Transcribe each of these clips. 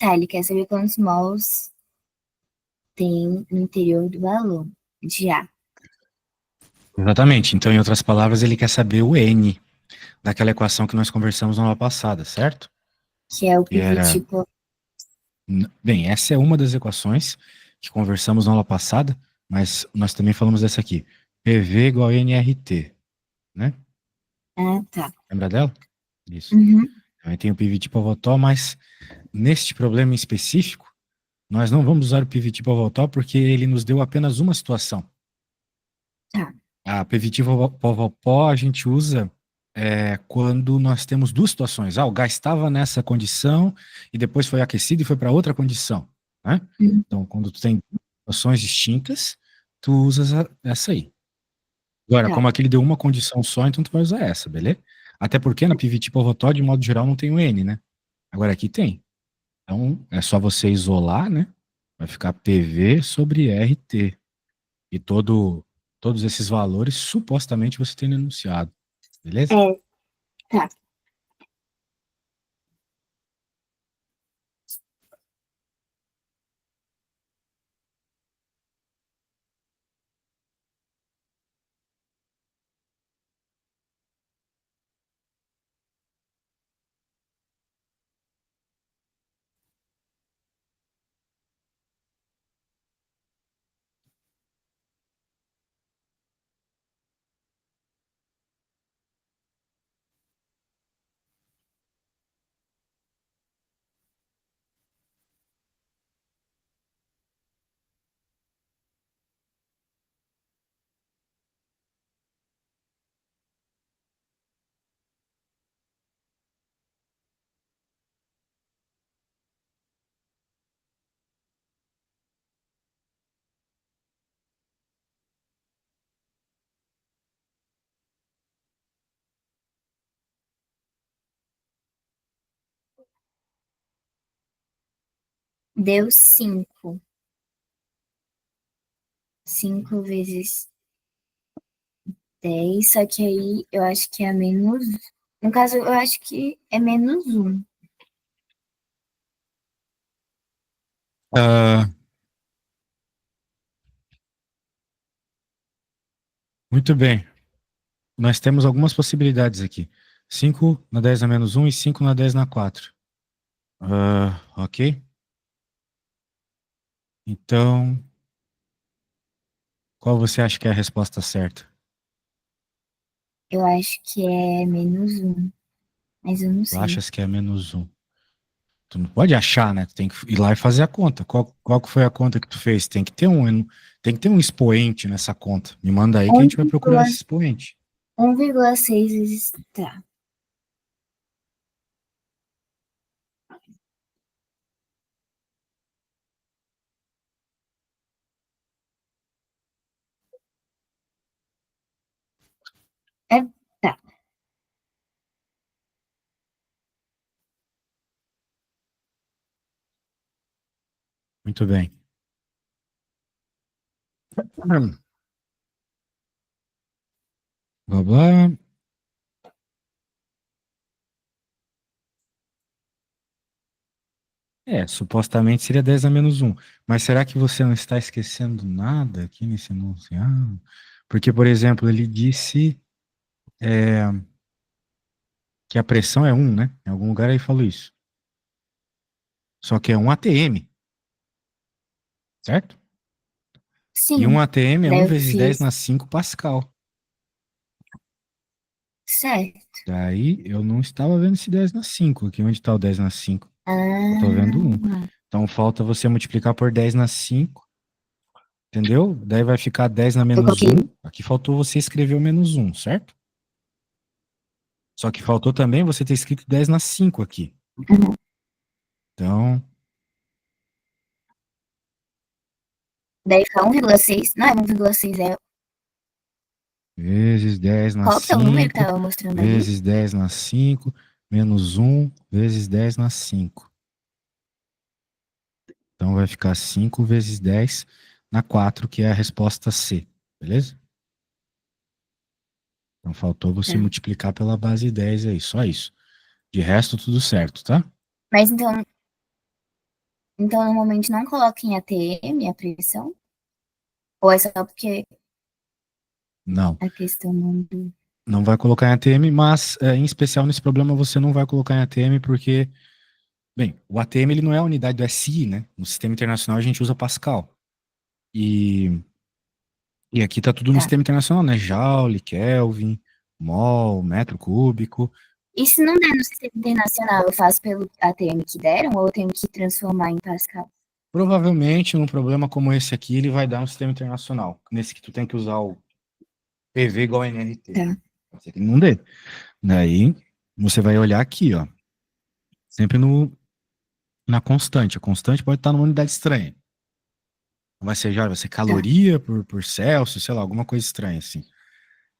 Tá, ele quer saber quantos mols tem no interior do balão de ar. Exatamente. Então, em outras palavras, ele quer saber o N daquela equação que nós conversamos na aula passada, certo? Que é o Que PV era. tipo. Bem, essa é uma das equações que conversamos na aula passada, mas nós também falamos dessa aqui. PV igual a NRT, né? Ah, tá. Lembra dela? Isso. Uhum, Também tem o pivot pivotó, mas neste problema em específico, nós não vamos usar o pivot pivotó porque ele nos deu apenas uma situação. tá. A pivot pivotó a gente usa quando nós temos duas situações. Ah, o gás estava nessa condição e depois foi aquecido e foi para outra condição, né? Uhum, Então, quando tu tem situações distintas, tu usas essa aí. Agora, tá. como aquele deu uma condição só, então tu vai usar essa, beleza? Até porque na pivot pivotó, de modo geral, não tem o N, né? Agora aqui tem. Então, é só você isolar, né? Vai ficar PV sobre RT. E todos esses valores, supostamente, você tem no enunciado. Beleza? É, tá. Deu 5. 5 vezes 10, só que aí eu acho que é menos. No caso, eu acho que é menos 1. Ah, muito bem. Nós temos algumas possibilidades aqui. 5 na 10 na menos um e 5 na 10 na 4. Ok? Então, qual você acha que é a resposta certa? Eu acho que é menos 1, mas eu não Tu sei. achas que é menos um? Tu não pode achar, né? Tu tem que ir lá e fazer a conta. Qual que foi a conta que tu fez? Tem que ter um expoente nessa conta. Me manda aí que a gente vai procurar esse expoente. 1,6 vezes. Tá. É, tá. Muito bem. Blá, blá. Supostamente seria 10 a menos um. Mas será que você não está esquecendo nada aqui nesse enunciado? Porque, por exemplo, ele disse que a pressão é um, né? Em algum lugar ele falou isso. Só que é um ATM, certo? E um Sim. ATM é Daí um eu vezes 10 fiz na 5 Pascal. certo. Daí eu não estava vendo esse 10 na 5 aqui. Onde está o 10 na 5? Eu estou vendo um. Ah, Então falta você multiplicar por 10 na 5, entendeu? Daí vai ficar 10 na eu menos coloquei. um. Aqui faltou você escrever o menos um, certo? Só que faltou também você ter escrito 10 na 5 aqui. Uhum. Então, Daí fica 1,6. Não é 1,6, é. vezes 10 na Qual que é o número que 5, tava mostrando ali? vezes 10 na 5, menos um vezes 10 na 5. Então vai ficar 5 vezes 10 na 4, que é a resposta C. Beleza? Então faltou você Tá. multiplicar pela base 10 aí, só isso. De resto, tudo certo, tá? Mas então, Então, normalmente não coloca em ATM a pressão? Ou é só porque Não, a questão do... não vai colocar em ATM, mas em especial nesse problema você não vai colocar em ATM porque, bem, o ATM ele não é a unidade do SI, né? No sistema internacional a gente usa Pascal. E, e aqui tá tudo no Tá. sistema internacional, né? Joule, Kelvin, mol, metro cúbico. E se não der no sistema internacional, eu faço pelo ATM que deram ou eu tenho que transformar em Pascal? Provavelmente, num problema como esse aqui, ele vai dar um sistema internacional. Nesse que tu tem que usar o PV igual a NRT. Tá, Pode ser que não dê. Daí, você vai olhar aqui, ó. Sempre na constante. A constante pode estar numa unidade estranha. Vai ser tá, caloria por Celsius, sei lá, alguma coisa estranha, assim.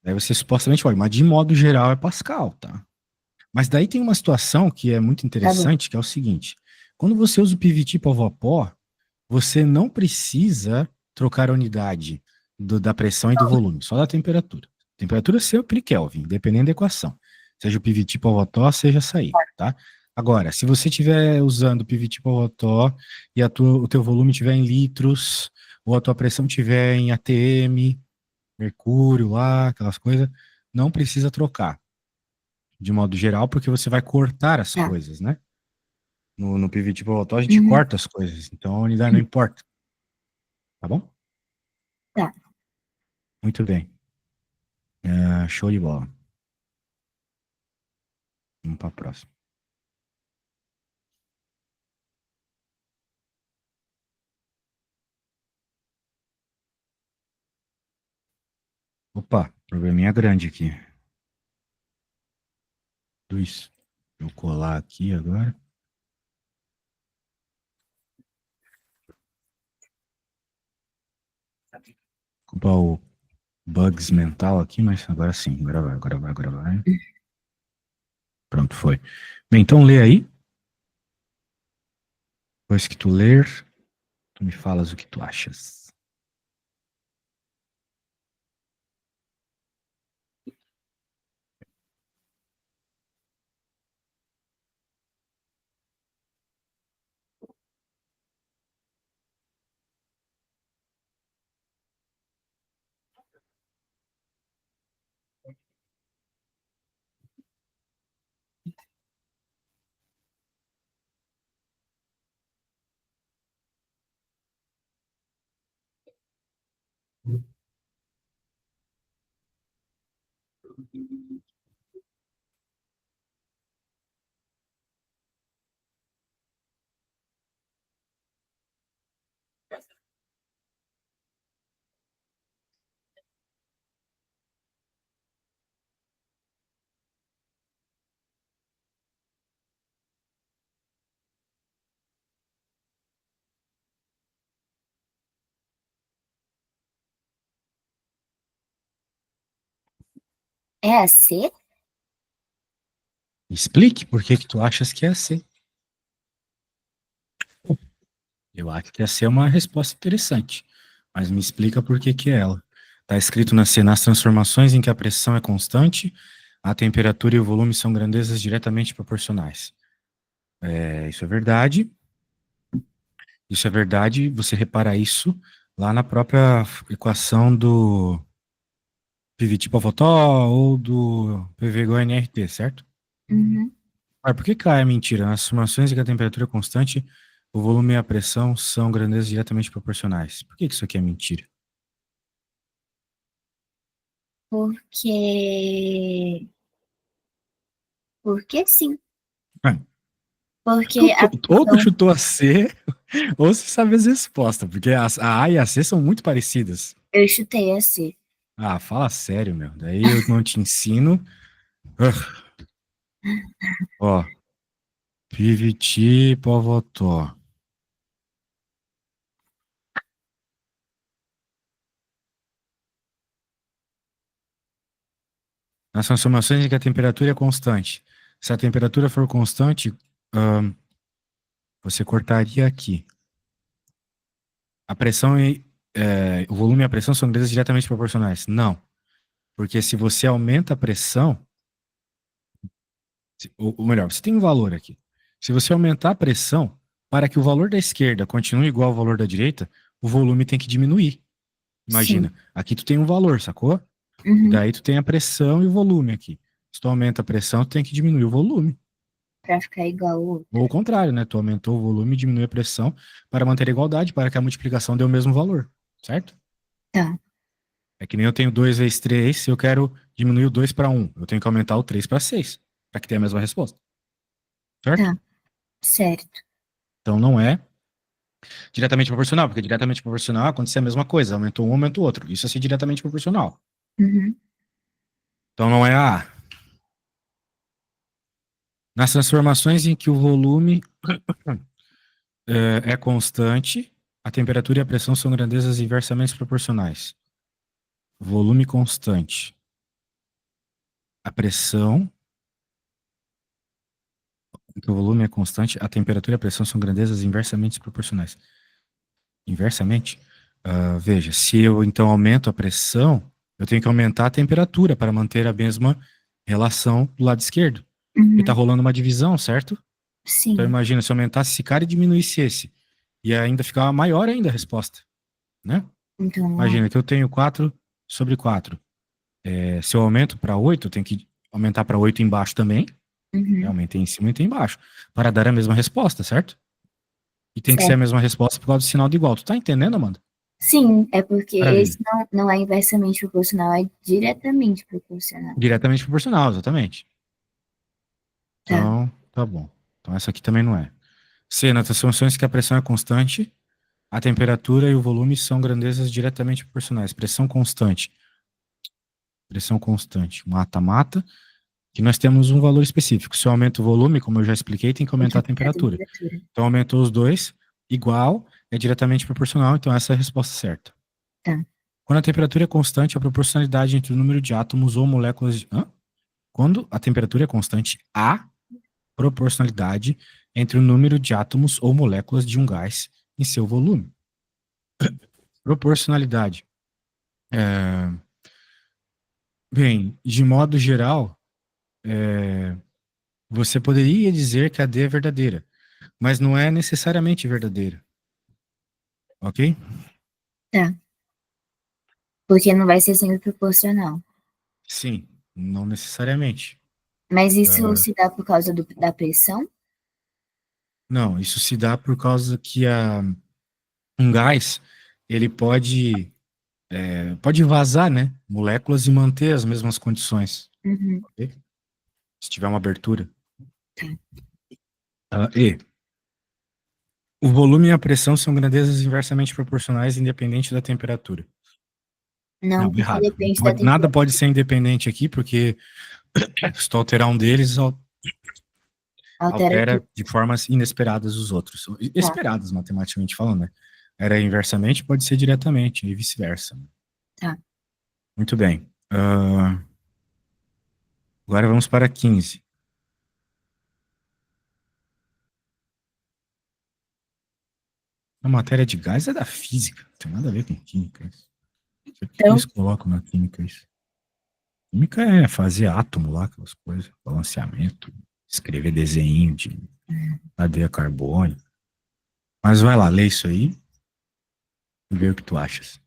Daí você supostamente olha, mas de modo geral é Pascal, tá? Mas daí tem uma situação que é muito tá bom. interessante, que é o seguinte. Quando você usa o PVT para vapor, você não precisa trocar a unidade da pressão e do volume, só da temperatura. Temperatura sempre Kelvin, dependendo da equação. Seja o PVT Pavotó, seja sair, tá? Agora, se você estiver usando o PVT Pavotó e o teu volume estiver em litros, ou a tua pressão estiver em ATM, mercúrio lá, aquelas coisas, não precisa trocar, de modo geral, porque você vai cortar as Tá. coisas, né? No PVT Pavotó a gente Uhum. corta as coisas, então a unidade não importa, tá bom? Tá. Muito bem. Show de bola. Vamos para a próxima. Opa, probleminha grande aqui. Luiz, vou colar aqui agora. Desculpa o bugs mental aqui, mas agora sim. Agora vai, agora vai, agora vai. Pronto, foi. Bem, então lê aí. Depois que tu ler, tu me falas o que tu achas. É a C? Explique por que que tu achas que é assim. Eu acho que essa é uma resposta interessante, mas me explica por que que é ela. Está escrito na C, nas transformações em que a pressão é constante, a temperatura e o volume são grandezas diretamente proporcionais. Isso é verdade. Isso é verdade. Você repara isso lá na própria equação do PV Pavotó ou do PV igual a NRT, certo? Uhum. Ah, por que K é mentira? Nas simulações em que a temperatura é constante, o volume e a pressão são grandezas diretamente proporcionais. Por que que isso aqui é mentira? Porque... Porque sim. Ah, Porque a ou tu pressão... chutou a C, ou você sabe as respostas, porque a A e a C são muito parecidas. Eu chutei a C. Ah, fala sério, meu. Daí eu não te ensino. Ah, ó, PVT Pavotó. Nas transformações em que a temperatura é constante. Se a temperatura for constante, você cortaria aqui. A pressão e o volume e a pressão são grandezas diretamente proporcionais. Não, porque se você aumenta a pressão, ou melhor, você tem um valor aqui. Se você aumentar a pressão, para que o valor da esquerda continue igual ao valor da direita, o volume tem que diminuir. Sim. Imagina, aqui tu tem um valor, sacou? E Uhum. daí tu tem a pressão e o volume aqui. Se tu aumenta a pressão, tu tem que diminuir o volume. Pra ficar igual ao Ou o outro. contrário, né? Tu aumentou o volume e diminui a pressão para manter a igualdade, para que a multiplicação dê o mesmo valor, certo? Tá, É que nem eu tenho 2 vezes 3, se eu quero diminuir o 2 para um, eu tenho que aumentar o 3 para 6, para que tenha a mesma resposta, certo? tá, certo. Então não é diretamente proporcional, porque diretamente proporcional acontece a mesma coisa, aumentou um, aumentou o outro. Isso é ser diretamente proporcional. Uhum. Então não é a. Nas transformações em que o volume é constante, a temperatura e a pressão são grandezas inversamente proporcionais. Volume constante. A pressão, em que o volume é constante, a temperatura e a pressão são grandezas inversamente proporcionais. Inversamente? Veja, se eu então aumento a pressão, eu tenho que aumentar a temperatura para manter a mesma relação do lado esquerdo. Porque está Uhum. rolando uma divisão, certo? Então Sim. imagina se eu aumentasse esse cara e diminuísse esse. E ainda ficava maior ainda a resposta, né? Então, Imagina que eu tenho 4 sobre 4. Se eu aumento para 8, eu tenho que aumentar para 8 embaixo também. Né? uhum. Aumentei em cima e aumentei embaixo. Para dar a mesma resposta, certo? E tem que ser a Certo. mesma resposta por causa do sinal de igual. Tu tá entendendo, Amanda? Sim, é porque esse Maravilha. não é inversamente proporcional, é diretamente proporcional. Diretamente proporcional, exatamente. Tá. Então, tá bom. Então essa aqui também não é. C, nas transformações que a pressão é constante, a temperatura e o volume são grandezas diretamente proporcionais. Pressão constante. Pressão constante. Mata-mata. Que nós temos um valor específico. Se eu aumento o volume, como eu já expliquei, tem que Tem que aumentar a aumentar a temperatura. temperatura. Então, aumentou os dois, igual, é diretamente proporcional, então essa é a resposta certa. Tá. Quando a temperatura é constante, a proporcionalidade entre o número de átomos ou moléculas de... Hã? Quando a temperatura é constante, há proporcionalidade entre o número de átomos ou moléculas de um gás em seu volume. Proporcionalidade. É, Bem, de modo geral, você poderia dizer que a D é verdadeira, mas não é necessariamente verdadeira, ok? Tá. Porque não vai ser sempre proporcional. Sim, não necessariamente. Mas isso Ah, se dá por causa da pressão? não, isso se dá por causa que um gás ele pode vazar, né, moléculas e manter as mesmas condições, Uhum. ok? Se tiver uma abertura. Tá. E o volume e a pressão são grandezas inversamente proporcionais independente da temperatura. Não, Não, porque errado. depende da Nada temperatura. pode ser independente aqui, porque se tu alterar um deles, Altera altera tudo. de formas inesperadas os outros. Tá, Esperadas, matematicamente falando, né? Era inversamente, pode ser diretamente, e vice-versa. tá. Muito bem. Agora vamos para 15. A matéria de gás é da física, não tem nada a ver com química. Por que Então, eles colocam na química isso? Química é fazer átomo lá, aquelas coisas, balanceamento, escrever desenho de cadeia carbônica. Mas vai lá, lê isso aí e vê o que tu achas.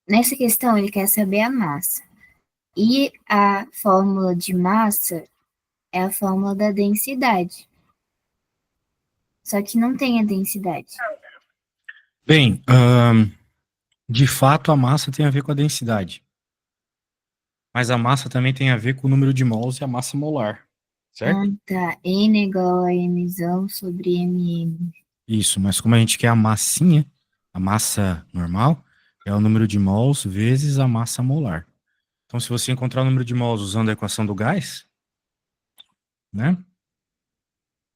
Nessa questão, ele quer saber a massa. E a fórmula de massa é a fórmula da densidade. Só que não tem a densidade. Bem, de fato a massa tem a ver com a densidade. Mas a massa também tem a ver com o número de mols e a massa molar, Ah, certo? tá. N igual a Mzão sobre MM. Isso, mas como a gente quer a massinha, a massa normal, é o número de mols vezes a massa molar. Então, se você encontrar o número de mols usando a equação do gás, né?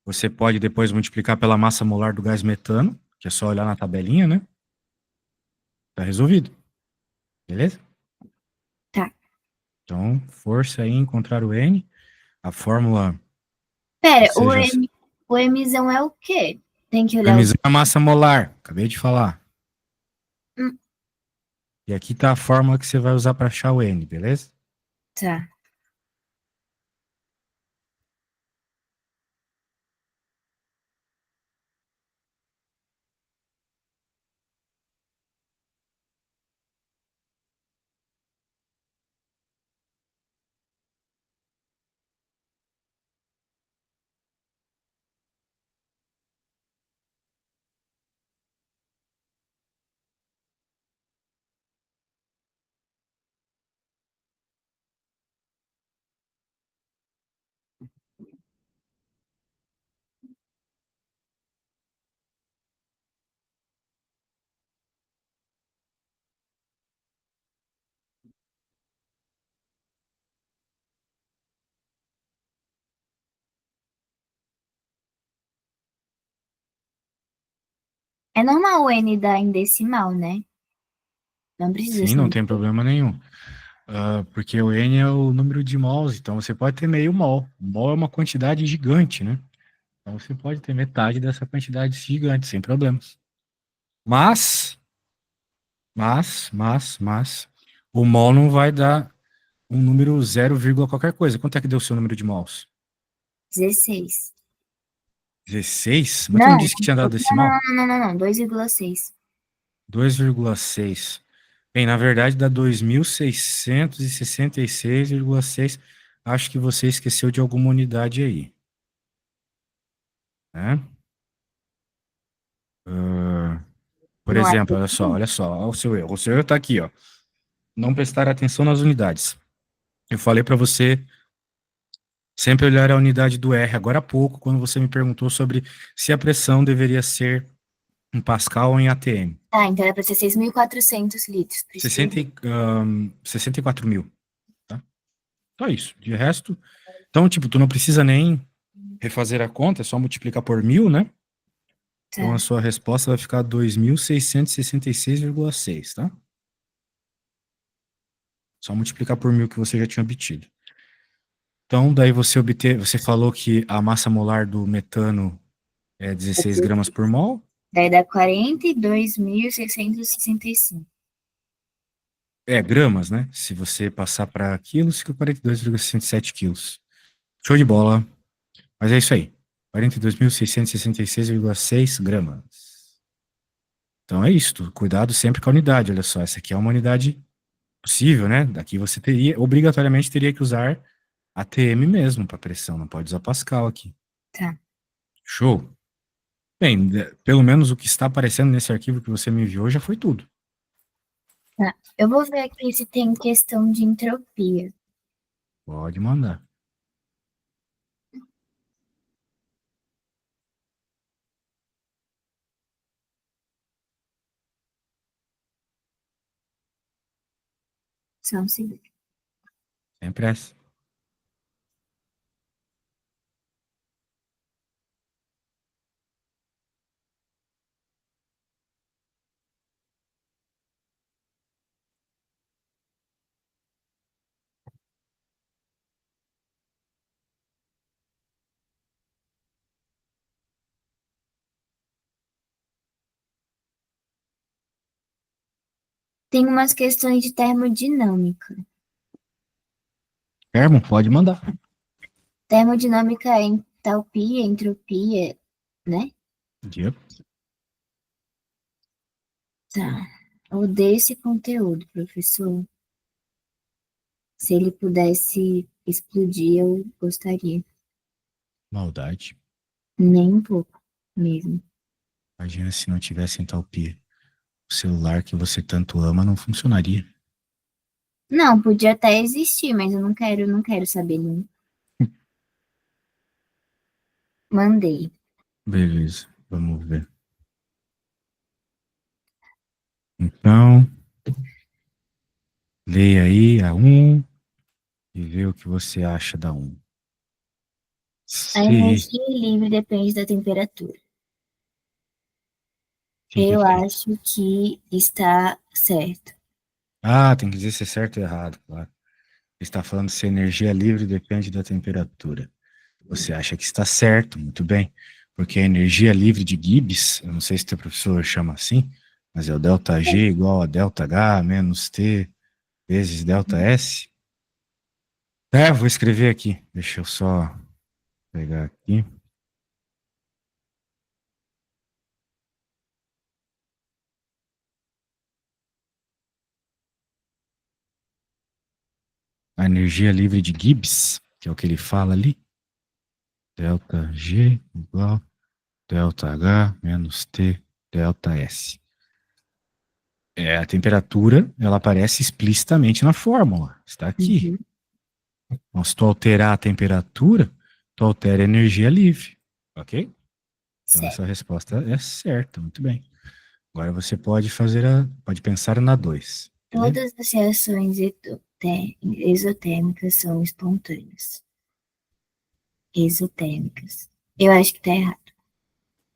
Você pode depois multiplicar pela massa molar do gás metano, que é só olhar na tabelinha, né? Tá resolvido. Beleza? Tá. Então, força aí em encontrar o N. A fórmula, Pera, você já... o Mzão é o quê? Tem que olhar os. Organizar a massa molar. Acabei de falar. Hum, E aqui tá a fórmula que você vai usar para achar o N, beleza? tá. É normal o N dar em decimal, né? Não precisa Sim, ser não um. tem problema nenhum. Porque o N é o número de mols, então você pode ter meio mol. Mol é uma quantidade gigante, né? Então você pode ter metade dessa quantidade gigante, sem problemas. Mas, mas, o mol não vai dar um número 0, qualquer coisa. Quanto é que deu o seu número de mols? 16. 16? Mas tu não Não, disse que tinha dado não, não, decimal? não, não, não, 2,6. 2,6. Bem, na verdade dá 2.666,6. Acho que você esqueceu de alguma unidade aí, né? Ah, por Não é exemplo, olha só, olha o seu erro. O seu erro tá aqui, ó. Não prestar atenção nas unidades. Eu falei para você sempre olhar a unidade do R agora há pouco, quando você me perguntou sobre se a pressão deveria ser em Pascal ou em ATM. Ah, então era para ser 6.400 litros. Por isso que eu 60, errei. 64 mil, tá? Só isso. De resto, então, tipo, tu não precisa nem refazer a conta, é só multiplicar por 1.000, né? Então a Tá. sua resposta vai ficar 2.666,6, tá? Só multiplicar por 1.000 que você já tinha obtido. Então, daí você falou que a massa molar do metano é 16 gramas por mol. Daí dá 42.665. É, gramas, né? Se você passar para quilos, fica 42,67 quilos. Show de bola. Mas é isso aí. 42.666,6 gramas. Então é isso. Cuidado sempre com a unidade. Olha só, essa aqui é uma unidade possível, né? Daqui você obrigatoriamente teria que usar ATM mesmo para pressão. Não pode usar Pascal aqui. Tá. Show. Bem, pelo menos o que está aparecendo nesse arquivo que você me enviou já foi tudo. Tá. Eu vou ver aqui se tem questão de entropia. Pode mandar. Só um segundo. Sem pressa. Tem umas questões de termodinâmica. Herman, pode mandar. Termodinâmica é entalpia, entropia, né? Yep. Tá. odeio esse conteúdo, professor. Se ele pudesse explodir, eu gostaria. Maldade. Nem um pouco, mesmo. Imagina se não tivesse entalpia. O celular que você tanto ama não funcionaria. Não, podia até existir, mas eu não quero saber. Não. Mandei. Beleza, vamos ver. Então, leia aí a um e vê o que você acha da um. A Se. energia livre depende da temperatura. Sim, o que Eu que é? acho que está certo. Ah, tem que dizer se é certo ou errado, claro. Está falando se a energia livre depende da temperatura. Você acha que está certo, muito bem. Porque a energia livre de Gibbs, eu não sei se o teu professor chama assim, mas é o ΔG igual a ΔH menos T vezes ΔS. É, vou escrever aqui. Deixa eu só pegar aqui. A energia livre de Gibbs, que é o que ele fala ali. ΔG igual ΔH menos T ΔS. É, a temperatura, ela aparece explicitamente na fórmula. Está aqui. Uhum, Então, se tu alterar a temperatura, tu altera a energia livre. Ok? Então, essa certo. resposta é certa. Muito bem. Agora você pode fazer pode pensar na 2. Beleza? Todas as reações exotérmicas são espontâneas. Exotérmicas. Eu acho que tá errado.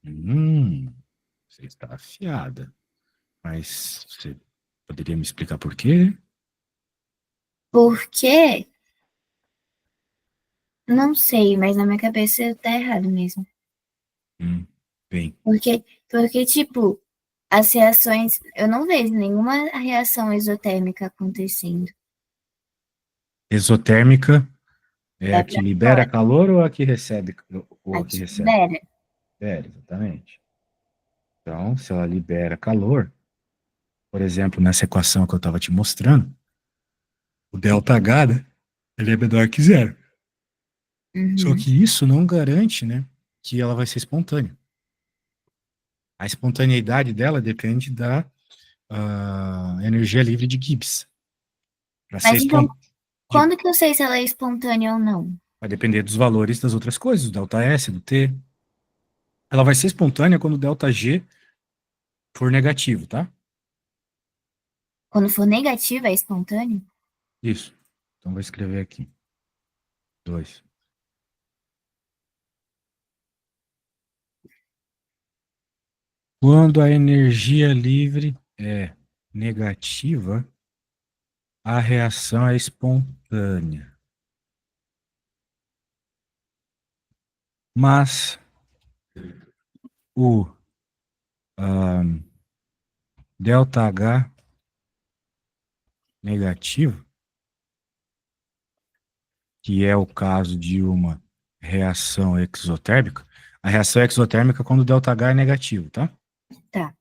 Hum, você está afiada. Mas você poderia me explicar por quê? Por quê? Não sei, mas na minha cabeça tá errado mesmo. Hum, bem, Porque, tipo, as reações, eu não vejo nenhuma reação exotérmica acontecendo. exotérmica é a Vai que pra libera fora, calor ou a que recebe? Ou a que aqui recebe? libera. É, exatamente. Então, se ela libera calor, por exemplo, nessa equação que eu estava te mostrando, o ΔH, né, ele é menor que zero. Só Uhum. que isso não garante, né, que ela vai ser espontânea. A espontaneidade dela depende da energia livre de Gibbs. Para ser Mas então, espontânea, quando que eu sei se ela é espontânea ou não? vai depender dos valores das outras coisas, do ΔS, do T. Ela vai ser espontânea quando o ΔG for negativo, tá? Quando for negativa, é espontâneo? Isso. Então vou escrever aqui. 2. Quando a energia livre é negativa, a reação é espontânea. Mas o ah, ΔH negativo, que é o caso de uma reação exotérmica, a reação exotérmica é quando o ΔH é negativo, tá? Tá.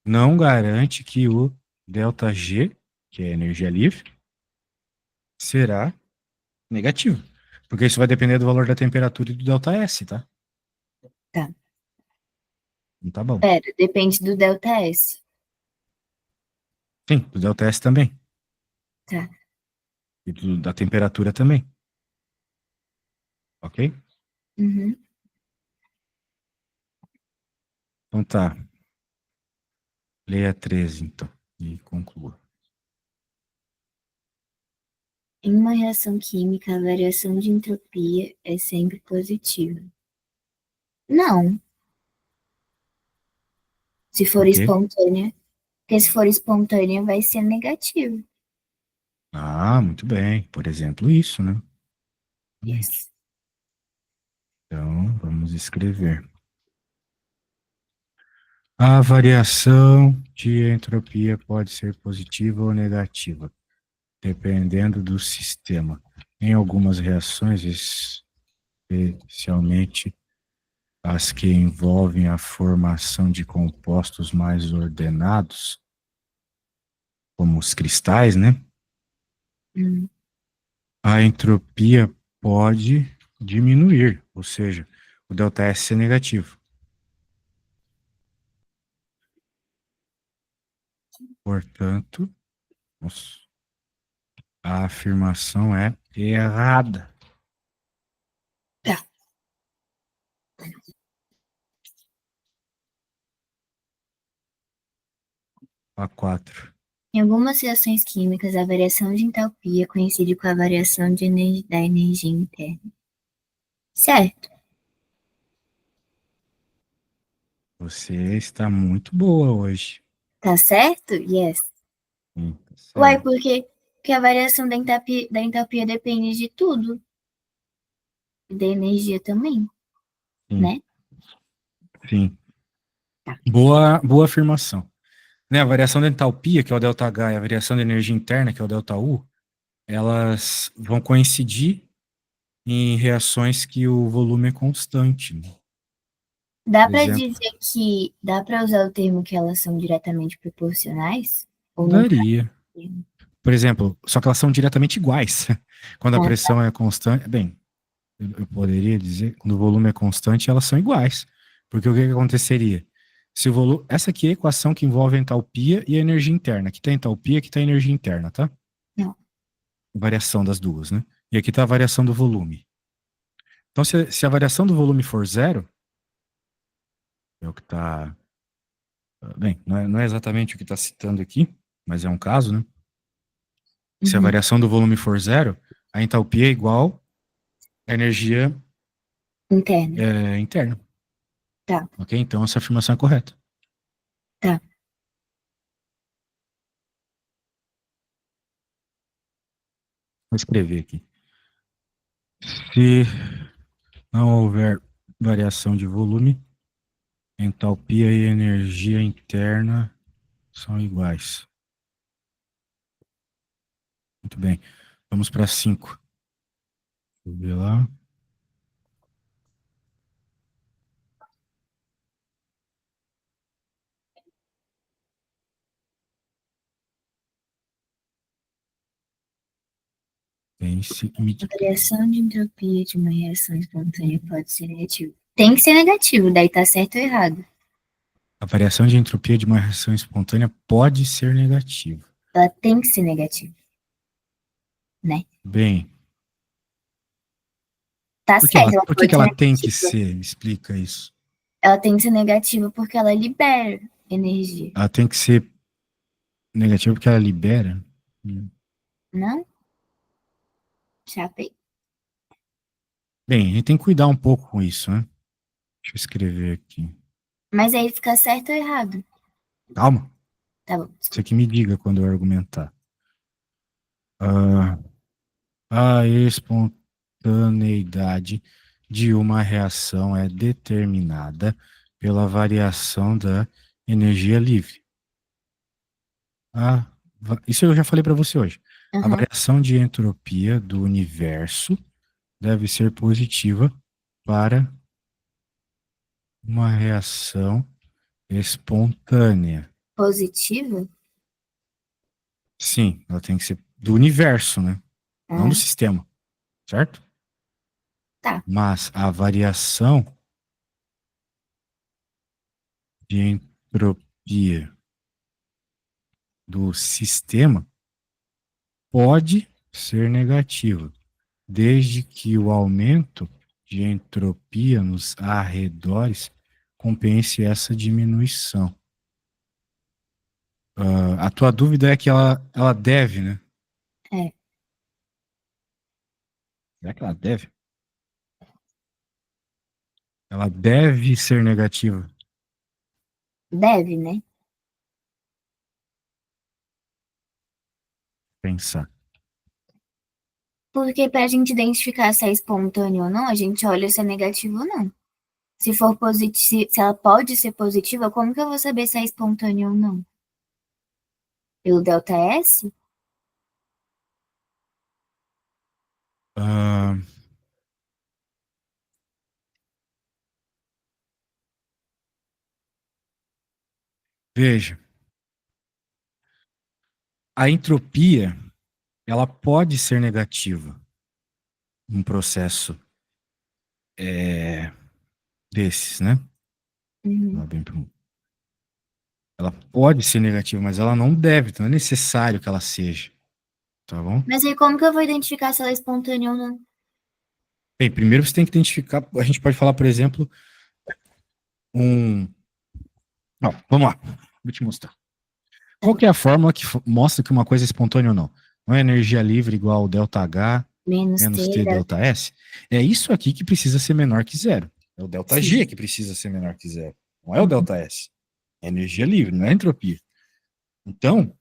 Não garante que o ΔG, que é energia livre, será negativo. Porque isso vai depender do valor da temperatura e do ΔS, tá? Tá. Não tá bom. Pera, depende do delta S. Sim, do ΔS também. Tá. E da temperatura também. Ok? Uhum. Então tá. Leia 13, então. E conclua. Em uma reação química, a variação de entropia é sempre positiva. Não, se for Por quê? espontânea, porque se for espontânea vai ser negativo. Ah, muito bem. Por exemplo, isso, né? Exatamente. Yes. Então, vamos escrever. A variação de entropia pode ser positiva ou negativa, dependendo do sistema. Em algumas reações, especialmente as que envolvem a formação de compostos mais ordenados, como os cristais, né? Hum, A entropia pode diminuir, ou seja, o ΔS ser negativo. Portanto, nossa, a afirmação é errada. tá. A 4. Em algumas reações químicas, a variação de entalpia coincide com a variação da energia interna. Certo. Você está muito boa hoje. Tá certo? Yes. Tá Uai, certo. por quê? Porque a variação da entalpia depende de tudo. E da energia também, Sim, né? sim. Tá. Boa afirmação. Né, a variação da entalpia, que é o ΔH, e a variação da energia interna, que é o ΔU, elas vão coincidir em reações que o volume é constante, né? Dá Por pra exemplo, dizer que dá pra usar o termo que elas são diretamente proporcionais? Ou não daria. pode? Por exemplo, só que elas são diretamente iguais. Quando a Ah, pressão é constante, bem, eu poderia dizer, quando o volume é constante, elas são iguais. Porque o que que aconteceria? Se o volume, essa aqui é a equação que envolve a entalpia e a energia interna. Aqui está a entalpia, aqui está a energia interna, tá? não. Variação das duas, né? E aqui está a variação do volume. Então, se a variação do volume for zero, é o que está. Bem, não é exatamente o que está citando aqui, mas é um caso, né? Se a Uhum. variação do volume for zero, a entalpia é igual à energia Interna. interna. Tá, Ok? Então, essa afirmação é correta. tá. Vou escrever aqui. Se não houver variação de volume, entalpia e energia interna são iguais. Muito bem. Vamos para 5. Deixa eu ver lá. Pense e me A diga. variação de entropia de uma reação espontânea pode ser negativa. Tem que ser negativo, daí tá certo ou errado. A variação de entropia de uma reação espontânea pode ser negativa. Ela tem que ser negativa, né? Bem, Tá certo, ela por que que pode ser ela tem que negativa. ser? Explica isso. Ela tem que ser negativa porque ela libera energia, Ela tem que ser negativa porque ela libera. não? Chapei. Bem, a gente tem que cuidar um pouco com isso, né? Deixa eu escrever aqui. Mas aí fica certo ou errado? Calma. Tá bom, Você desculpa. que me diga quando eu argumentar. Ah, a espontaneidade de uma reação é determinada pela variação da energia livre. Isso eu já falei para você hoje. A Aham, variação de entropia do universo deve ser positiva para uma reação espontânea. positiva? Sim, ela tem que ser do universo, né? Não do Ah, sistema, certo? tá. Mas a variação de entropia do sistema pode ser negativa, desde que o aumento de entropia nos arredores compense essa diminuição. A tua dúvida é que ela deve, né? É, Será que ela deve? Ela deve ser negativa. deve, né? Pensar. Porque pra gente identificar se é espontâneo ou não, a gente olha se é negativo ou não. Se for positivo, se ela pode ser positiva, como que eu vou saber se é espontâneo ou não? Pelo delta S? Ah, veja, A entropia, ela pode ser negativa num processo desses, né? Uhum. Ela pode ser negativa, mas ela não deve, então não é necessário que ela seja, tá bom? Mas aí como que eu vou identificar se ela é espontânea ou não? Bem, primeiro você tem que identificar, a gente pode falar, por exemplo, um... Ó, vamos lá, vou te mostrar. Qual que é a fórmula que mostra que uma coisa é espontânea ou não? Não é energia livre igual ΔH Menos menos T, T delta. delta S? É isso aqui que precisa ser menor que zero. É o delta G Sim. que precisa ser menor que zero. Não é o Uhum. delta S. É energia livre, não é entropia. Então,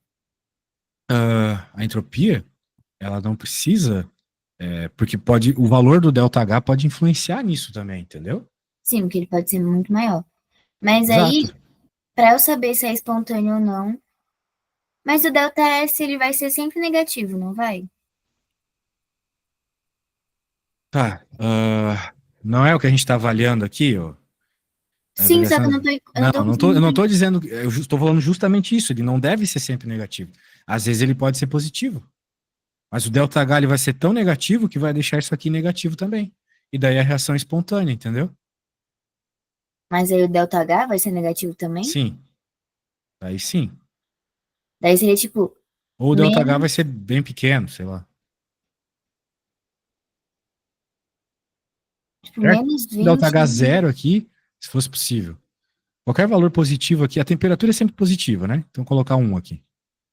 a entropia, ela não precisa, porque pode, o valor do delta H pode influenciar nisso também, entendeu? Sim, porque ele pode ser muito maior. Mas Exato. aí, para eu saber se é espontâneo ou não, mas o delta S ele vai ser sempre negativo, não vai? Tá. Não é o que a gente está avaliando aqui, ó. A Sim, só que avaliação. eu não tô Eu conseguindo não entender. tô dizendo, eu estou falando justamente isso, ele não deve ser sempre negativo. Às vezes ele pode ser positivo, mas o delta H ele vai ser tão negativo que vai deixar isso aqui negativo também. E daí a reação é espontânea, entendeu? Mas aí o delta H vai ser negativo também? Sim, aí sim. Daí seria tipo, Ou o delta H vai menos, ser bem pequeno, sei lá. tipo, Certo? menos Delta 20. H zero aqui, se fosse possível. Qualquer valor positivo aqui, a temperatura é sempre positiva, né? Então colocar um aqui.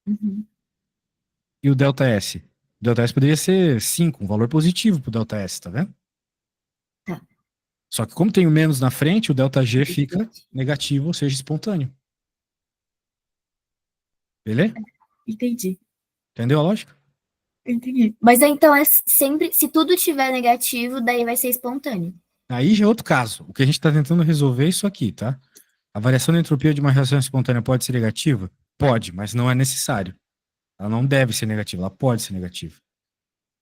Uhum, E o delta S? O delta S poderia ser 5, um valor positivo para o delta S, tá vendo? tá. Só que como tem o menos na frente, o delta G fica negativo, ou seja, espontâneo. Beleza? Entendi. Entendeu a lógica? Entendi. Mas aí, então é sempre, se tudo tiver negativo, daí vai ser espontâneo. Aí já é outro caso. O que a gente está tentando resolver é isso aqui, tá? A variação da entropia de uma reação espontânea pode ser negativa? Pode, mas não é necessário. Ela não deve ser negativa, ela pode ser negativa.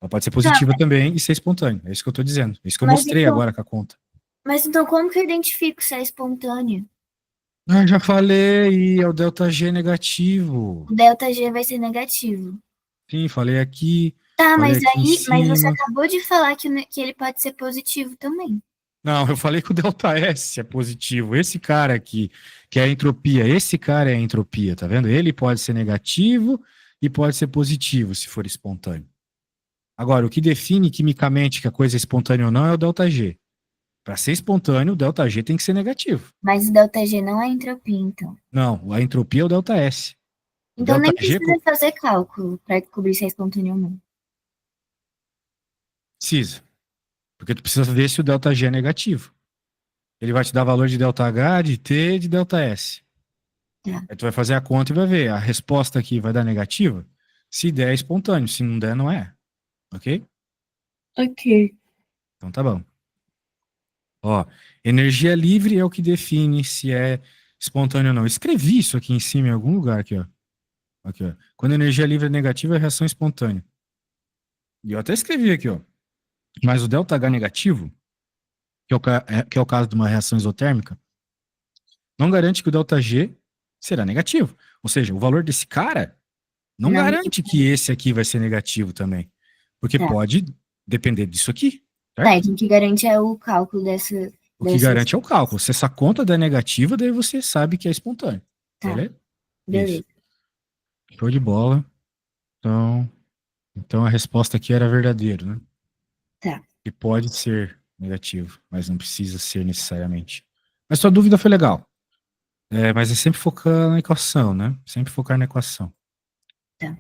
Ela pode ser Tá, positiva também e ser espontânea. É isso que eu estou dizendo. É isso que eu mas mostrei então, agora com a conta. mas então como que eu identifico se é espontâneo? Ah, já falei, é o delta G negativo. O delta G vai ser negativo. Sim, Tá, falei mas aqui em aí, mas você cima. acabou de falar que, que ele pode ser positivo também. Não, eu falei que o delta S é positivo. Esse cara aqui, que é a entropia, esse cara é a entropia, tá vendo? Ele pode ser negativo e pode ser positivo se for espontâneo. Agora, o que define quimicamente que a coisa é espontânea ou não é o delta G. Para ser espontâneo, o delta G tem que ser negativo. Mas o delta G não é entropia, então. Não, a entropia é o delta S. O Então delta nem G precisa fazer cálculo para descobrir se é espontâneo ou não. precisa, porque tu precisa ver se o delta G é negativo. Ele vai te dar valor de delta H, de T, de delta S. Tá. Aí tu vai fazer a conta e vai ver. A resposta aqui vai dar negativa? Se der, é espontâneo. Se não der, não é. Ok? Ok. Então tá bom. Ó, energia livre é o que define se é espontâneo ou não. Escrevi isso aqui em cima em algum lugar aqui, ó. Aqui, ó. Quando a energia livre é negativa, é reação espontânea. E eu até escrevi aqui, ó. Mas o ΔH negativo, que é o caso de uma reação isotérmica, não garante que o ΔG será negativo. Ou seja, o valor desse cara não Não, garante que esse aqui vai ser negativo também. Porque tá. pode depender disso aqui, Tá, certo? então o que garante é o cálculo O que dessas. garante é o cálculo. Se essa conta der negativa, daí você sabe que é espontâneo. Tá, Beleza? Isso. beleza. Show de bola. Então, então a resposta aqui era verdadeiro, né? Tá. Que pode ser negativo, mas não precisa ser necessariamente. Mas sua dúvida foi legal. Mas é sempre focar na equação, né? Sempre focar na equação. Tá.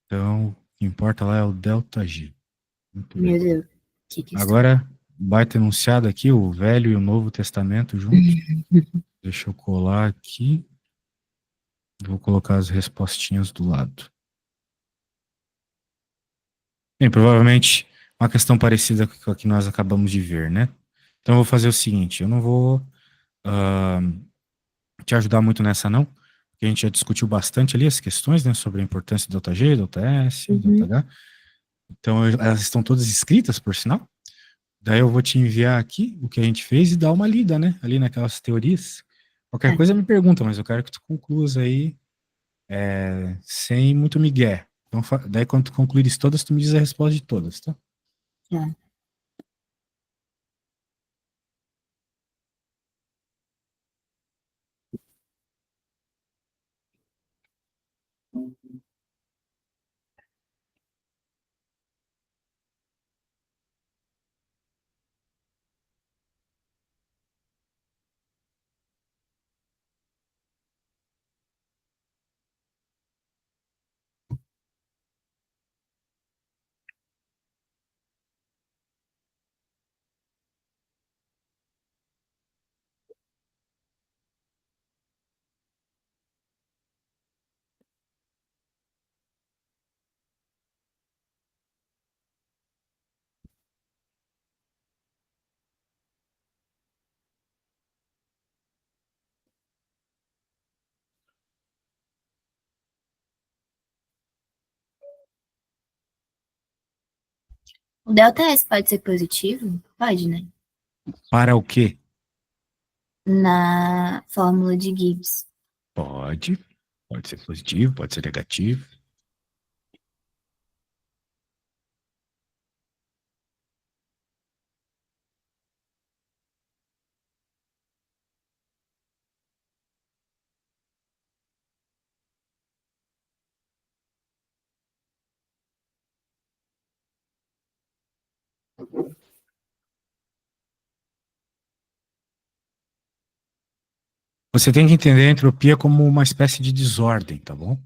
Então, o que importa lá é o ΔG. Muito Meu bem. Deus, que questão. Agora, baita enunciado aqui, o Velho e o Novo Testamento juntos. Deixa eu colar aqui. Vou colocar as respostinhas do lado. Bem, provavelmente uma questão parecida com a que nós acabamos de ver, né? Então, eu vou fazer o seguinte: eu não vou ah, te ajudar muito nessa, não, porque a gente já discutiu bastante ali as questões, né, sobre a importância do ΔG, ΔS, Uhum. ΔH. Então, elas estão todas escritas, por sinal. Daí eu vou te enviar aqui o que a gente fez e dar uma lida, né? Ali naquelas teorias. Qualquer Tá, coisa me pergunta, mas eu quero que tu concluas aí sem muito migué. Então, daí, quando tu concluires todas, tu me diz a resposta de todas, tá? Tá. O delta S pode ser positivo? Pode, né? Para o quê? Na fórmula de Gibbs. Pode. Pode ser positivo, pode ser negativo. Você tem que entender a entropia como uma espécie de desordem, tá bom?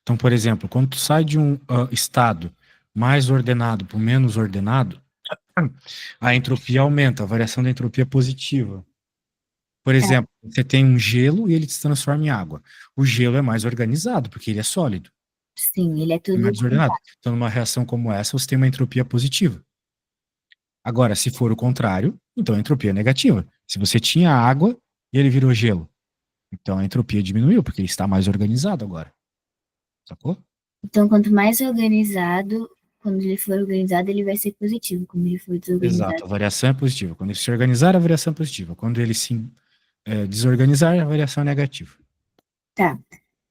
Então, por exemplo, quando tu sai de um estado mais ordenado para o menos ordenado, a entropia aumenta, a variação da entropia é positiva. Por Tá. exemplo, você tem um gelo e ele se transforma em água. O gelo é mais organizado, porque ele é sólido, Sim, ele é é mais tudo desordenado. Então, numa reação como essa, você tem uma entropia positiva. Agora, se for o contrário, então a entropia é negativa. Se você tinha água e ele virou gelo, então a entropia diminuiu, porque ele está mais organizado agora. Sacou? Então, quanto mais organizado, quando ele for organizado, ele vai ser positivo. Quando ele for Exato, desorganizado. a variação é positiva. Quando ele se organizar, a variação é positiva. Quando ele se desorganizar, a variação é negativa. Tá.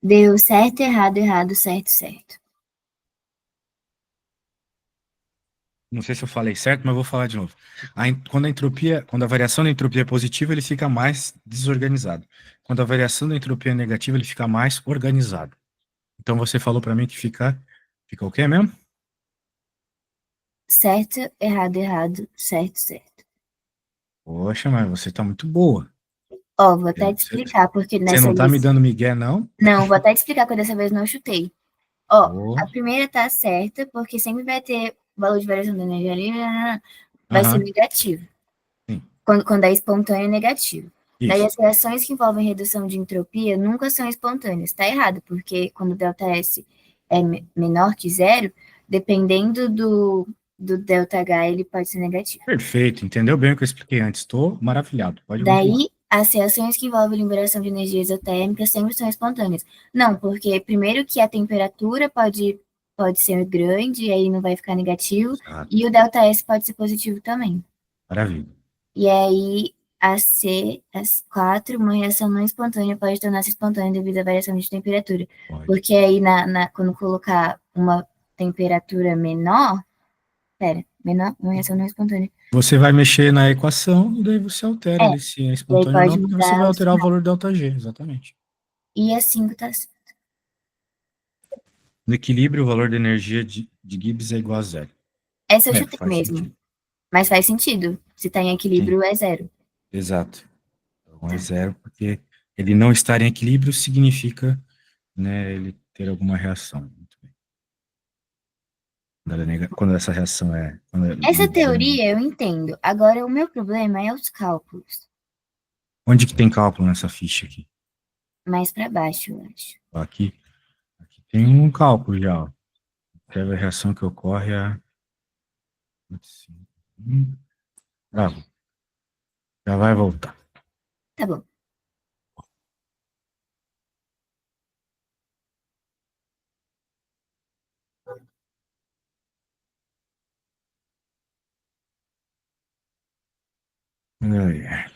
Deu certo, errado, errado, certo, certo. Não sei se eu falei certo, mas vou falar de novo. Quando a variação da entropia é positiva, ele fica mais desorganizado. Quando a variação da entropia é negativa, ele fica mais organizado. Então você falou para mim que fica o quê mesmo? Certo, errado, errado, certo, certo. Poxa, mas você tá muito boa. Ó, vou até te Você explicar, porque você nessa não tá me vez. dando migué, não? Não, vou até te explicar porque dessa vez não chutei. Ó, Ô, a primeira tá certa, porque sempre vai ter valor de variação da energia ali, vai ser aham, negativo. sim, Quando é espontâneo, é negativo. Daí isso. as reações que envolvem redução de entropia nunca são espontâneas. Tá errado, porque quando o delta S é menor que zero, dependendo do delta H, ele pode ser negativo. Perfeito, entendeu bem o que eu expliquei antes. Estou maravilhado. Pode continuar. Daí, as reações que envolvem liberação de energia exotérmica sempre são espontâneas. Não, porque primeiro que a temperatura pode ser grande, e aí não vai ficar negativo, e Exato. o delta S pode ser positivo também. Maravilha. E aí, a C, as quatro, uma reação não espontânea pode tornar-se espontânea devido à variação de temperatura. Pode. Porque aí, quando colocar uma temperatura menor, menor, uma reação não espontânea. Você vai mexer na equação e daí você altera É, ali se é e aí espontâneo ou pode não, porque você vai mudar os alterar o sinais. valor delta G, exatamente. E a 5 tá. No equilíbrio, o valor de energia de Gibbs é igual a zero. Essa eu É, chutei faz mesmo, sentido. mas faz sentido. Se tá em Sim, equilíbrio, é zero. exato. Então é Tá. zero porque ele não estar em equilíbrio significa, né, ele ter alguma reação. Muito bem. Quando essa reação quando é Essa medida. teoria eu entendo. Agora, o meu problema é os cálculos. Onde que tem cálculo nessa ficha aqui? Mais para baixo, eu acho. Ó, aqui tem um cálculo já, ó. Observe a reação que ocorre a. Bravo, já vai voltar. Tá bom. Ai, ai.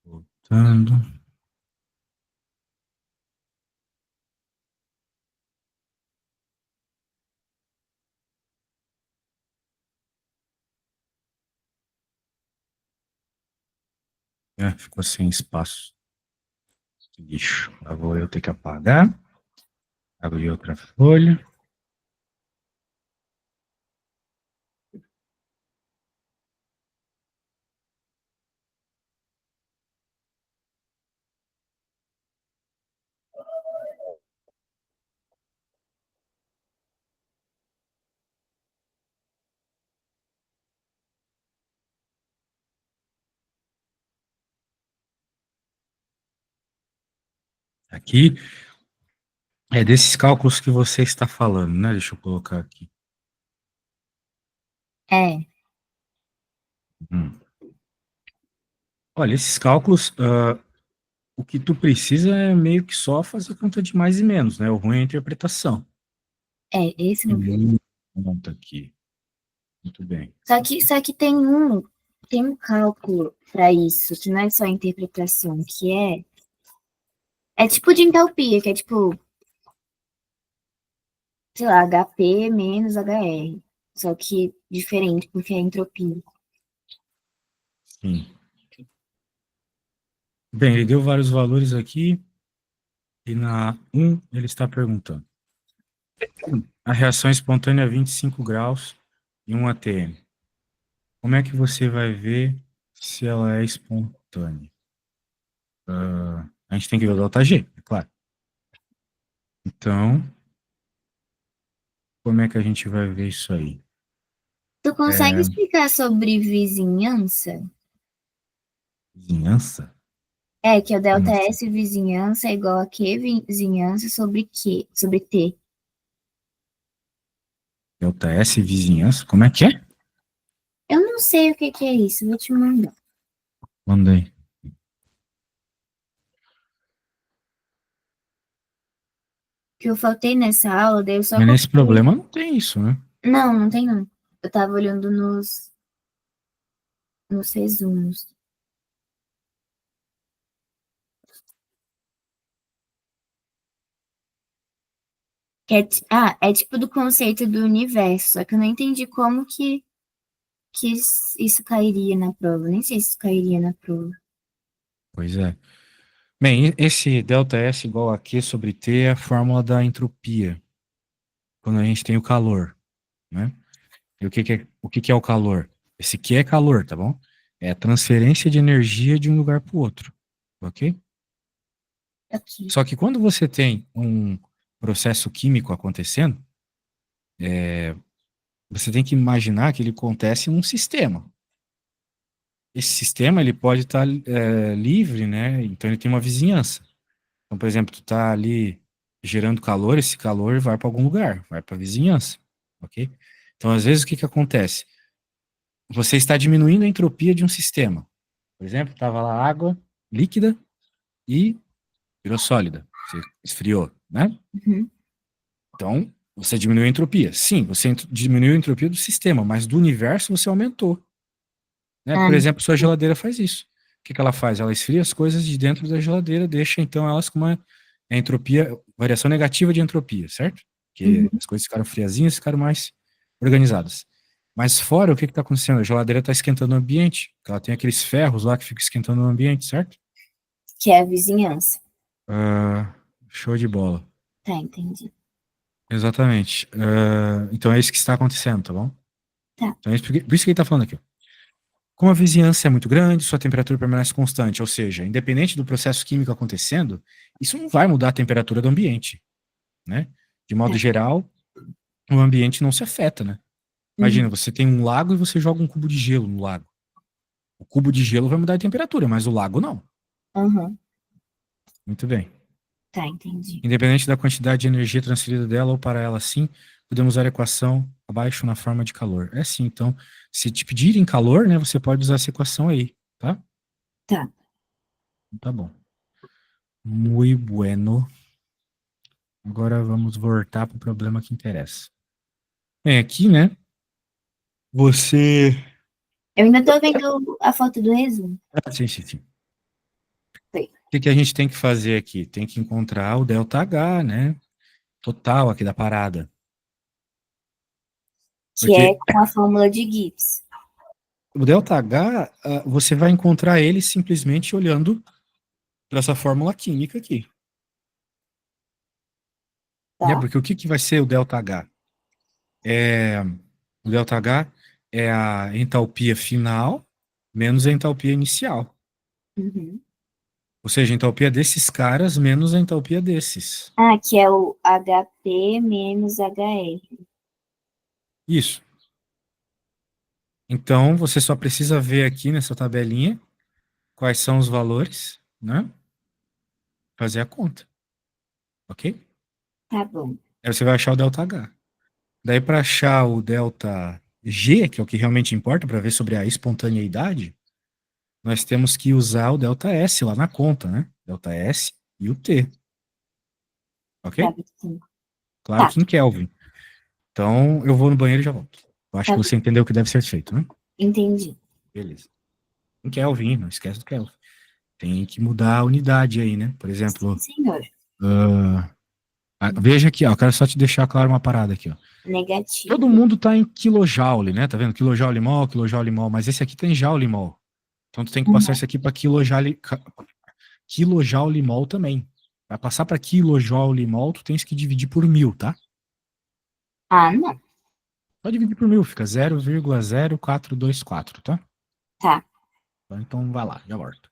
Voltando. Ficou sem espaço. Que lixo. Lá vou eu ter que apagar. Abrir outra folha. Aqui é desses cálculos que você está falando, né? Deixa eu colocar aqui. É, Olha, esses cálculos, o que tu precisa é meio que só fazer conta de mais e menos, né? O ruim é a interpretação. esse Tem não. muita conta aqui. Muito bem. Só que tem um cálculo para isso, que não é só interpretação, que é tipo de entalpia, que é tipo, sei lá, HP menos HR. Só que diferente, porque é entropia. Sim. Bem, ele deu vários valores aqui e na 1 ele está perguntando. A reação espontânea é 25 graus em 1 atm. Como é que você vai ver se ela é espontânea? A gente tem que ver o ΔG, é claro. Então, como é que a gente vai ver isso aí? Tu consegue explicar sobre vizinhança? Vizinhança? É, que o Como delta assim? S vizinhança é igual a Q vizinhança sobre Q, sobre T. Delta S vizinhança? Como é que é? Eu não sei o que é isso, vou te mandar. Manda aí. Que eu faltei nessa aula, daí eu só Mas nesse coloquei. problema não tem isso, né? Não, não tem não. Eu tava olhando nos resumos. É tipo do conceito do universo, só que eu não entendi como que isso cairia na prova. Nem sei se isso cairia na prova. Pois é. Bem, esse delta S igual a Q sobre T é a fórmula da entropia, quando a gente tem o calor, né? E o que que é o calor? Esse Q é calor, tá bom? É a transferência de energia de um lugar para o outro, ok? Aqui. Só que quando você tem um processo químico acontecendo, você tem que imaginar que ele acontece num sistema. Esse sistema ele pode estar livre, né? Então ele tem uma vizinhança. Então, por exemplo, tu tá ali gerando calor, esse calor vai para algum lugar, vai para a vizinhança, ok? Então, às vezes, o que que acontece? Você está diminuindo a entropia de um sistema. Por exemplo, estava lá água líquida e virou sólida. Você esfriou, né? Uhum. Então, você diminuiu a entropia. Sim, você diminuiu a entropia do sistema, mas do universo você aumentou, né? Ah, Por exemplo, sua geladeira faz isso. O que que ela faz? Ela esfria as coisas de dentro da geladeira, deixa então elas com uma entropia, variação negativa de entropia, certo? Porque uhum. as coisas ficaram friazinhas, ficaram mais organizadas. Mas fora, o que está acontecendo? A geladeira está esquentando o ambiente, porque ela tem aqueles ferros lá que ficam esquentando o ambiente, certo? Que é a vizinhança. Ah, show de bola. Tá, entendi. Exatamente. Então é isso que está acontecendo, tá bom? Tá. Então, por isso que ele está falando aqui. Ó. Como a vizinhança é muito grande, sua temperatura permanece constante, ou seja, independente do processo químico acontecendo, isso não vai mudar a temperatura do ambiente, né? De modo Tá. geral, o ambiente não se afeta, né? Uhum. Imagina, você tem um lago e você joga um cubo de gelo no lago. O cubo de gelo vai mudar a temperatura, mas o lago não. Uhum. Muito bem. Tá, entendi. Independente da quantidade de energia transferida dela ou para ela, sim, podemos usar a equação abaixo na forma de calor. É sim, então, se te pedirem calor, né, você pode usar essa equação aí, tá? Tá. Tá bom. Muy bueno. Agora vamos voltar para o problema que interessa. Bem, aqui, né, você... Eu ainda tô vendo a foto do resumo. Sim, sim, sim. Sei. O que que a gente tem que fazer aqui? Tem que encontrar o delta H, né, total aqui da parada. Que é Porque com a fórmula de Gibbs. O ΔH, você vai encontrar ele simplesmente olhando para essa fórmula química aqui. Né? Tá. Porque o que, que vai ser o ΔH? O ΔH é a entalpia final menos a entalpia inicial. Uhum. Ou seja, a entalpia desses caras menos a entalpia desses. Ah, que é o HP menos HR. Isso. Então, você só precisa ver aqui nessa tabelinha quais são os valores, né? Fazer a conta, ok? Tá bom. Aí você vai achar o ΔH. Daí, para achar o ΔG, que é o que realmente importa para ver sobre a espontaneidade, nós temos que usar o ΔS lá na conta, né? ΔS e o T, ok? Tá bom. Claro Tá, que em Kelvin. Então, eu vou no banheiro e já volto. Eu acho tá que bom. você entendeu o que deve ser feito, né? Entendi. Beleza. Em Kelvin, não esquece do Kelvin. Tem que mudar a unidade aí, né? Por Sim, exemplo, senhor. ah, veja aqui, ó, eu quero só te deixar claro uma parada aqui, ó. Todo Negativo. mundo tá em kilojoule, né? Tá vendo? Kilojoule mol, mas esse aqui tem joule mol. Então tu tem que passar Uhum. isso aqui para kilojoule mol também. Para passar para kilojoule mol, tu tens que dividir por 1000, tá? Ah, não. Só dividir por 1000, fica 0,0424, tá? Tá. Então vai lá, já volto.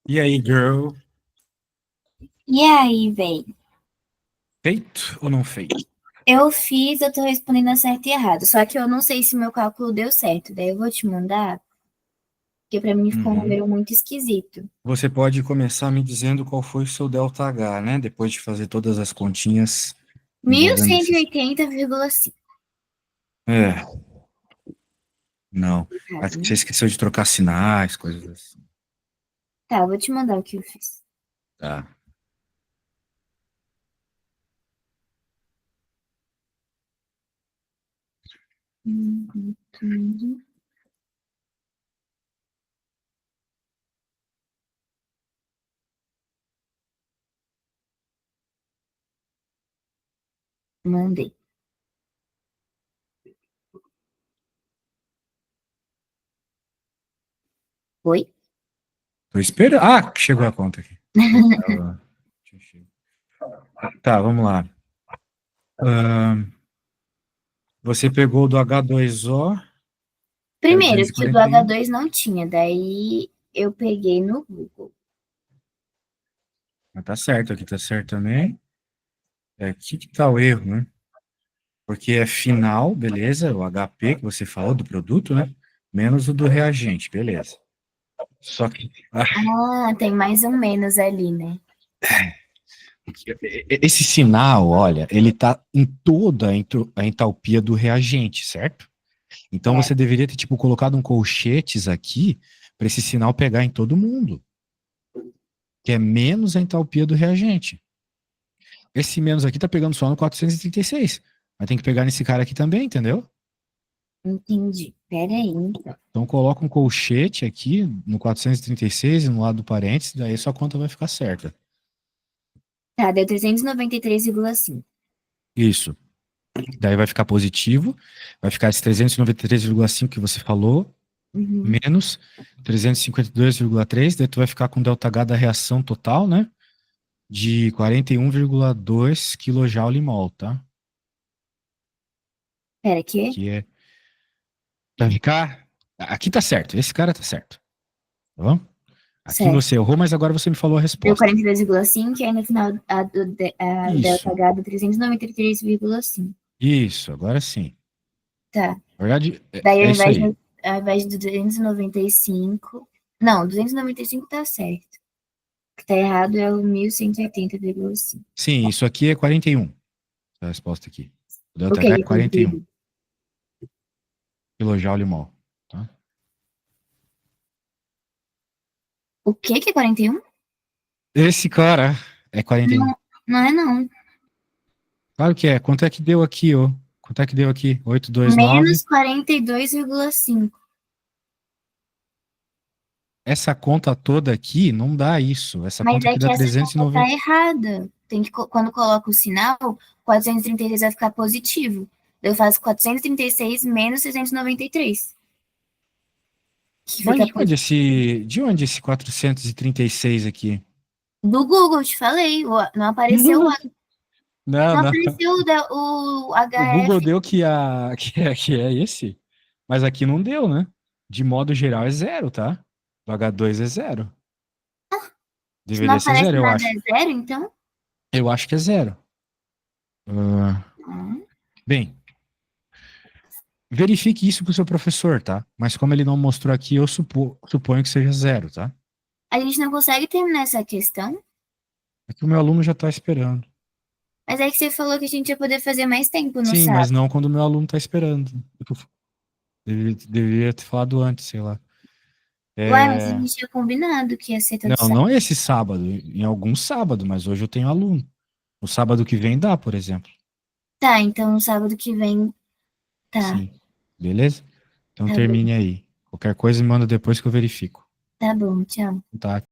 E aí, girl? E aí, véi? Feito ou não feito? Eu tô respondendo certo e errado. Só que eu não sei se meu cálculo deu certo. Daí eu vou te mandar, porque pra mim ficou um Uhum. número muito esquisito. Você pode começar me dizendo qual foi o seu delta H, né? Depois de fazer todas as continhas Mil envolvendo cento e esses. oitenta vírgula cinco. É, não. Caso, Acho que você né? esqueceu de trocar sinais, coisas assim. Tá, eu vou te mandar o que eu fiz. Tá. Tudo. Mandei. Oi? Tô esperando. Ah, chegou a conta aqui. Eu tava- Tá, vamos lá. Você pegou do H2O, que é Primeiro, que o do 241. H2 não tinha. Daí eu peguei no Google. Mas tá certo, aqui tá certo também. É aqui que tá o erro, né? Porque é final, beleza, o HP que você falou do produto, né? Menos o do reagente, beleza. Só que Ah, tem mais um menos ali, né? esse sinal, olha, ele tá em toda a entalpia do reagente, certo? Então É, você deveria ter, tipo, colocado um colchetes aqui para esse sinal pegar em todo mundo, que é menos a entalpia do reagente. Esse menos aqui tá pegando só no 436. Mas tem que pegar nesse cara aqui também, entendeu? entendi. Pera aí, então. Então coloca um colchete aqui no 436 e no lado do parênteses, daí sua conta vai ficar certa. Tá, deu 393,5. Isso. Daí vai ficar positivo, vai ficar esse 393,5 que você falou, Uhum. menos 352,3, daí tu vai ficar com delta H da reação total, né? De 41,2 kJ/mol, tá? Pera, aqui? Que é. Vai ficar. Aqui tá certo, esse cara tá certo. Tá bom? Aqui Certo. você errou, mas agora você me falou a Deu resposta. 42,5 e aí no final o delta Isso, H deu 393,5. isso, agora sim. Tá. Na verdade, é, Daí é isso aí. ao invés de 295. Não, 295 tá certo. O que tá errado é o 1180,5. Sim, isso aqui é 41. A resposta aqui. O O delta que H é que é 41 41? kJ/mol. Tá? O que é 41? Esse cara é 41. Não, não é não. Claro que é. Quanto é que deu aqui, ó? Quanto é que deu aqui? 829. Menos 42,5. Essa conta toda aqui não dá isso. Essa Mas conta é aqui que dá essa conta tá 390. errada. Tem que, quando coloca o sinal, 436 vai ficar positivo. Eu faço 436 menos 693, que Mas fica positivo. de onde esse 436 aqui? Do Google, te falei, não apareceu, Não, não não. apareceu o O Google HF. deu que é esse, mas aqui não deu, né? De modo geral é zero, tá? O H2 é zero. Se não Deveria ser aparece zero, eu nada, acho. é zero, então? Eu acho que é zero. Ah, Hum. bem, verifique isso com o seu professor, tá? Mas como ele não mostrou aqui, eu suponho que seja zero, tá? A gente não consegue terminar essa questão, É que o meu aluno já tá esperando. mas é que você falou que a gente ia poder fazer mais tempo no Sim, mas sábado. não quando o meu aluno tá esperando. Deveria ter falado antes, sei lá. Uai, mas a É... gente tinha combinado que ia ser todo Não, sábado. não esse sábado, em algum sábado, mas hoje eu tenho aluno. O sábado que vem dá, por exemplo. Tá, então no sábado que vem, tá, Sim. Beleza? Então tá bom. termine aí. Qualquer coisa me manda depois que eu verifico. Tá bom, tchau. Tá?